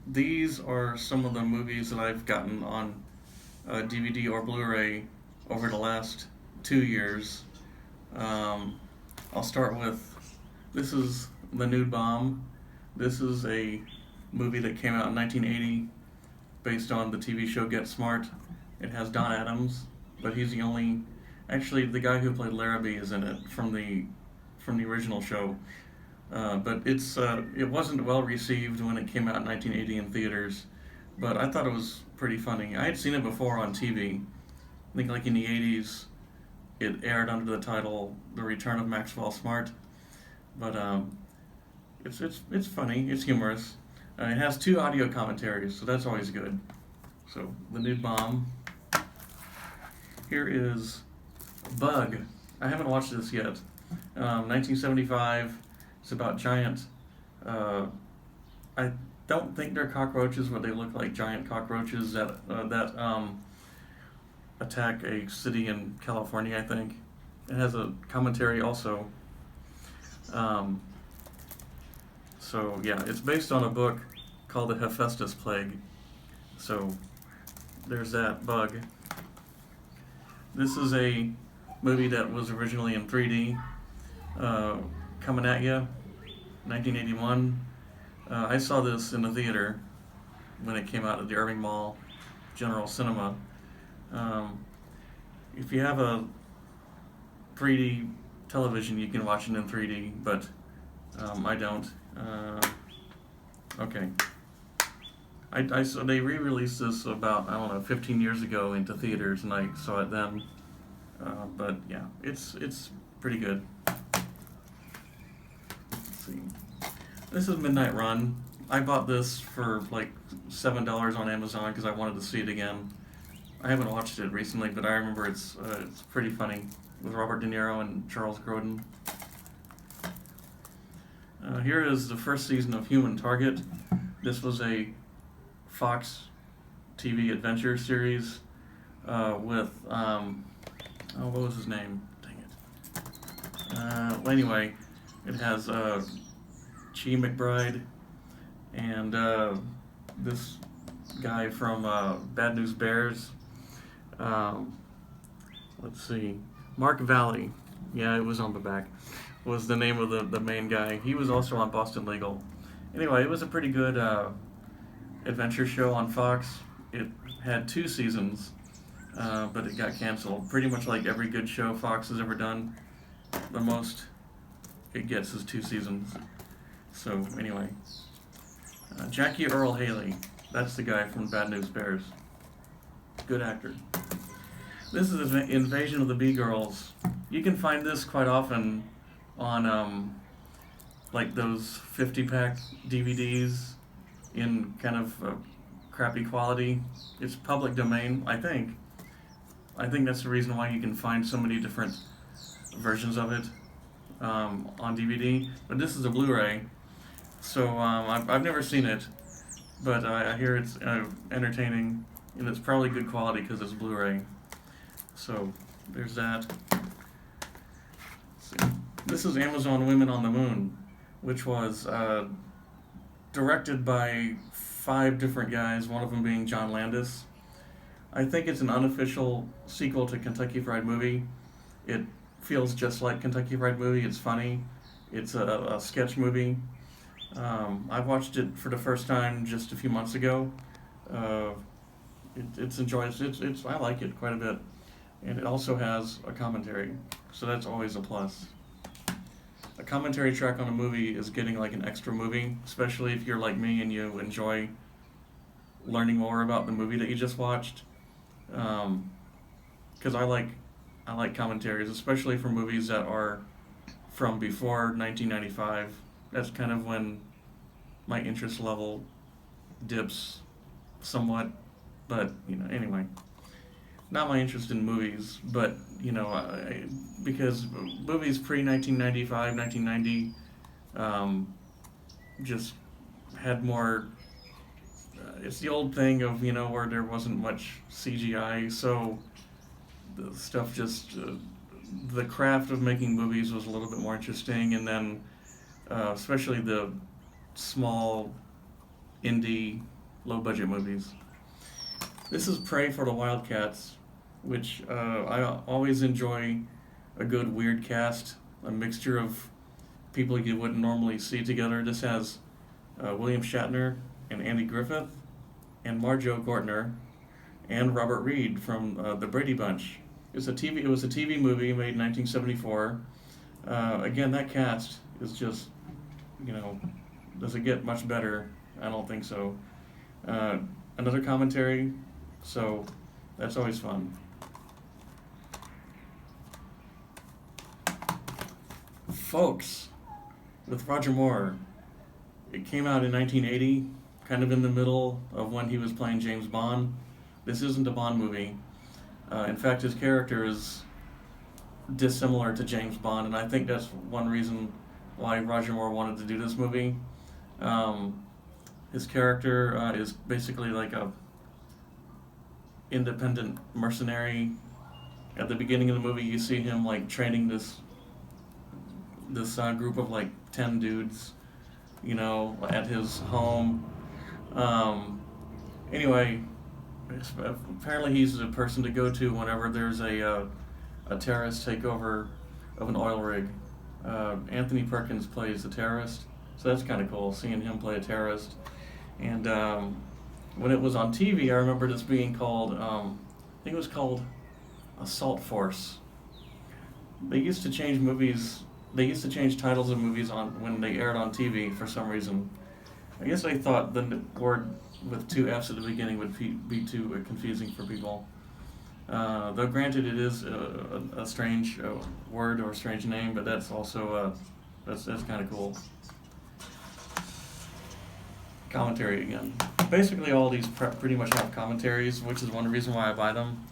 these are some of the movies that I've gotten on DVD or Blu-ray over the last 2 years. Um, I'll start with this is The Nude Bomb. This is a movie that came out in 1980 based on the TV show Get Smart. It has Don Adams, but he's the only. Actually, the guy who played Larrabee is in it from the original show. But it wasn't well received when it came out in 1980 in theaters, but I thought it was pretty funny. I had seen it before on TV. I think like in the 80s, it aired under the title "The Return of Maxwell Smart," but it's funny. It's humorous. It has two audio commentaries, so that's always good. So The Nude Bomb. Here is Bug. I haven't watched this yet. 1975. It's about giant. Uh, I don't think they're cockroaches, but they look like giant cockroaches that attack a city in California. I think it has a commentary also. Um, so yeah, it's based on a book called the Hephaestus Plague. So there's that Bug. This is a movie that was originally in 3D. Coming at You, 1981. I saw this in the theater when it came out at the Irving Mall General Cinema. Um, if you have a 3D television, you can watch it in 3D, but I don't. Okay. I saw they re-released this about, I don't know, 15 years ago into theaters, and I saw it then. But yeah, it's pretty good. Let's see. This is Midnight Run. I bought this for like $7 on Amazon because I wanted to see it again. I haven't watched it recently, but I remember it's pretty funny with Robert De Niro and Charles Grodin. Here is the first season of Human Target. This was a Fox TV adventure series with what was his name? Dang it. Well, anyway, it has Chi McBride and this guy from Bad News Bears. Um, let's see, Mark Valley. Yeah, it was on the back. Was the name of the main guy. He was also on Boston Legal. Anyway, it was a pretty good adventure show on Fox. It had 2 seasons, but it got canceled. Pretty much like every good show Fox has ever done, the most it gets is 2 seasons. So anyway, Jackie Earl Haley. That's the guy from Bad News Bears. Good actor. This is Invasion of the Bee Girls. You can find this quite often on like those 50-pack DVDs in kind of crappy quality. It's public domain, I think. I think that's the reason why you can find so many different versions of it on DVD. But this is a Blu-ray, so I've never seen it, but I hear it's entertaining, and it's probably good quality because it's Blu-ray. So there's that. Let's see. This is Amazon Women on the Moon, which was directed by 5 different guys, one of them being John Landis. I think it's an unofficial sequel to Kentucky Fried Movie. It feels just like Kentucky Fried Movie. It's funny. It's a sketch movie. I watched it for the first time just a few months ago. It's enjoyable. I like it quite a bit, and it also has a commentary, so that's always a plus. A commentary track on a movie is getting like an extra movie, especially if you're like me and you enjoy learning more about the movie that you just watched. Because I like commentaries, especially for movies that are from before 1995. That's kind of when my interest level dips somewhat. But anyway, not my interest in movies, but because movies pre 1995, 1990, just had more. It's the old thing of where there wasn't much CGI, so the stuff just the craft of making movies was a little bit more interesting, and then especially the small indie, low-budget movies. This is Prey for the Wildcats, which I always enjoy a good weird cast, a mixture of people you wouldn't normally see together. This has William Shatner and Andy Griffith and Marjo Gortner and Robert Reed from the Brady Bunch. It was a TV movie made in 1974. Again, that cast is just, does it get much better? I don't think so. Another commentary, so that's always fun. Folks, with Roger Moore. It came out in 1980, kind of in the middle of when he was playing James Bond. This isn't a Bond movie. In fact, his character is dissimilar to James Bond, and I think that's one reason why Roger Moore wanted to do this movie. His character is basically like a independent mercenary. At the beginning of the movie, you see him like training this group of like 10 dudes, at his home. Anyway, apparently he's the person to go to whenever there's a terrorist takeover of an oil rig. Anthony Perkins plays the terrorist, so that's kind of cool, seeing him play a terrorist. And when it was on TV, I remember this being called, I think it was called Assault Force. They used to change titles of movies when they aired on TV for some reason. I guess they thought the word with two F's at the beginning would be too confusing for people. Though granted, it is a strange word or a strange name, but that's also that's kind of cool. Commentary again. Basically, all these pretty much have commentaries, which is one reason why I buy them,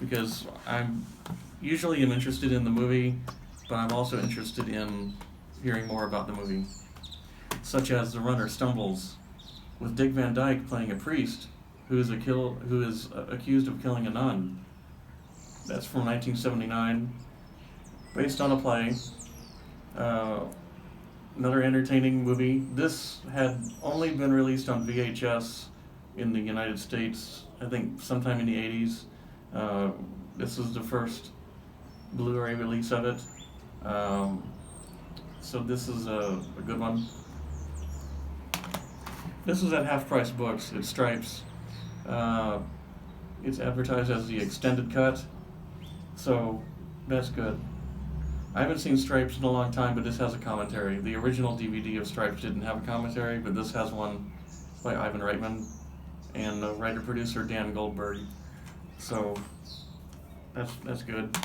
because I'm usually interested in the movie, but I'm also interested in hearing more about the movie, such as The Runner Stumbles, with Dick Van Dyke playing a priest who is accused of killing a nun. That's from 1979, based on a play. Another entertaining movie. This had only been released on VHS in the United States, I think sometime in the 80s. This was the first Blu-ray release of it. So this is a good one. This is at Half Price Books. It's Stripes. It's advertised as the extended cut, so that's good. I haven't seen Stripes in a long time, but this has a commentary. The original DVD of Stripes didn't have a commentary, but this has one by Ivan Reitman and writer-producer Dan Goldberg. So that's good.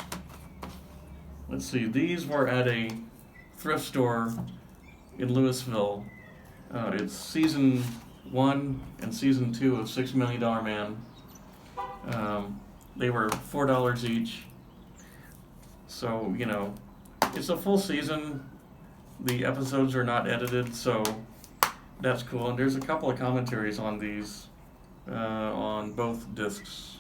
Let's see. These were at a thrift store in Louisville. It's season 1 and season 2 of $6 Million Man. They were $4 each. So, it's a full season. The episodes are not edited, so that's cool. And there's a couple of commentaries on these, on both discs.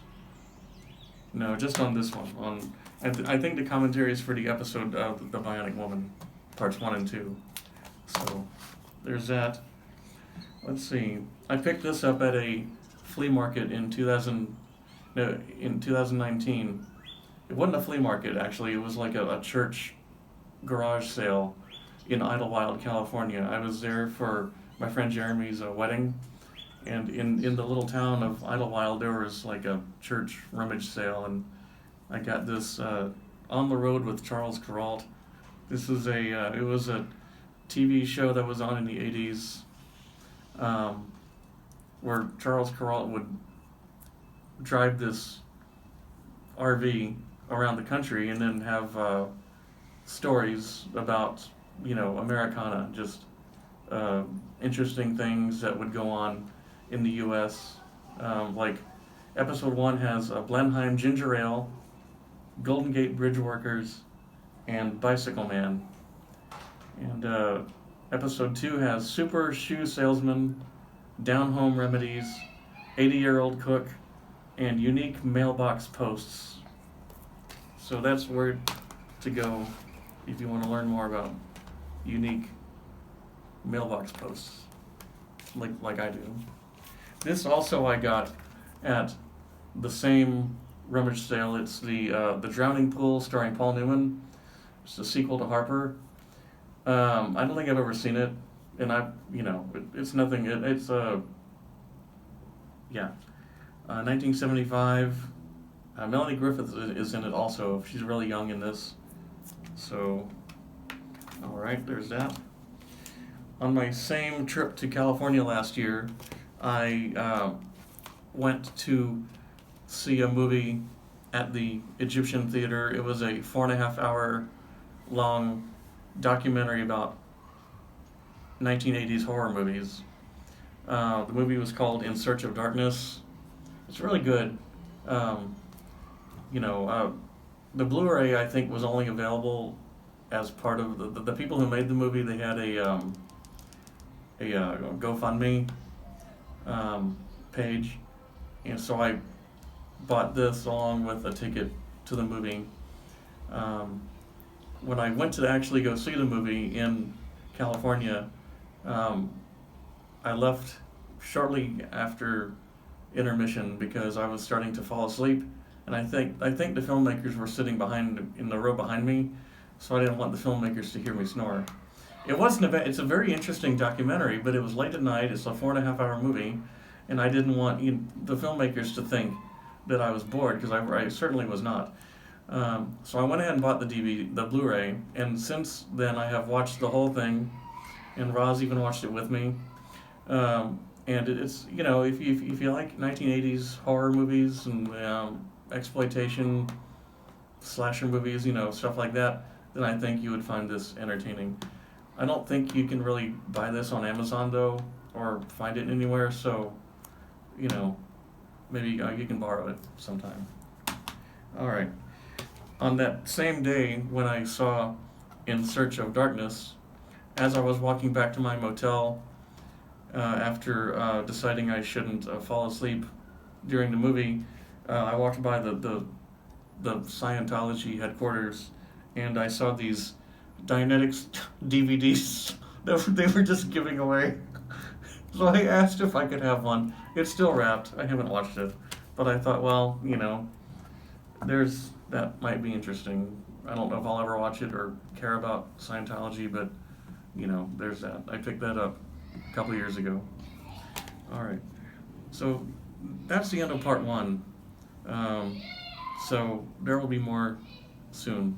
No, just on this one. I think the commentary is for the episode of The Bionic Woman, parts 1 and 2. So there's that. Let's see. I picked this up at a flea market in 2019. It wasn't a flea market, actually. It was like a church garage sale in Idlewild, California. I was there for my friend Jeremy's wedding, and in the little town of Idlewild, there was like a church rummage sale, and I got this On the Road with Charles Kuralt. This is it was a TV show that was on in the 80s, where Charles Kuralt would drive this RV around the country and then have stories about, Americana, just interesting things that would go on in the U.S. Like episode 1 has Blenheim Ginger Ale, Golden Gate Bridge Workers, and Bicycle Man. And episode 2 has Super Shoe Salesman, Down Home Remedies, 80-Year-Old Cook, and Unique Mailbox Posts. So that's where to go if you want to learn more about unique mailbox posts. like I do. This also I got at the same rummage sale. It's the Drowning Pool starring Paul Newman. It's the sequel to Harper. I don't think I've ever seen it, and it's nothing. It's yeah, 1975. Melanie Griffith is in it also. She's really young in this. So, all right, there's that. On my same trip to California last year, I went to see a movie at the Egyptian Theater. It was a 4.5 hour long documentary about 1980s horror movies. The movie was called In Search of Darkness. It's really good. Um, the Blu-ray I think was only available as part of the people who made the movie. They had a GoFundMe page, and so I bought this along with a ticket to the movie. When I went to actually go see the movie in California, I left shortly after intermission because I was starting to fall asleep, and I think the filmmakers were sitting in the row behind me, so I didn't want the filmmakers to hear me snore. It's a very interesting documentary, but it was late at night. It's a 4.5 hour movie, and I didn't want the filmmakers to think that I was bored because I certainly was not. So I went ahead and bought the Blu-ray, and since then I have watched the whole thing, and Roz even watched it with me. And it's if you like 1980s horror movies and exploitation slasher movies, stuff like that, then I think you would find this entertaining. I don't think you can really buy this on Amazon though, or find it anywhere. So, maybe you can borrow it sometime. All right. On that same day when I saw In Search of Darkness, as I was walking back to my motel after deciding I shouldn't fall asleep during the movie, I walked by the Scientology headquarters, and I saw these Dianetics DVDs that they were just giving away. So I asked if I could have one. It's still wrapped. I haven't watched it, but I thought, well, that might be interesting. I don't know if I'll ever watch it or care about Scientology, but there's that. I picked that up a couple of years ago. All right, so that's the end of part one. So there will be more soon.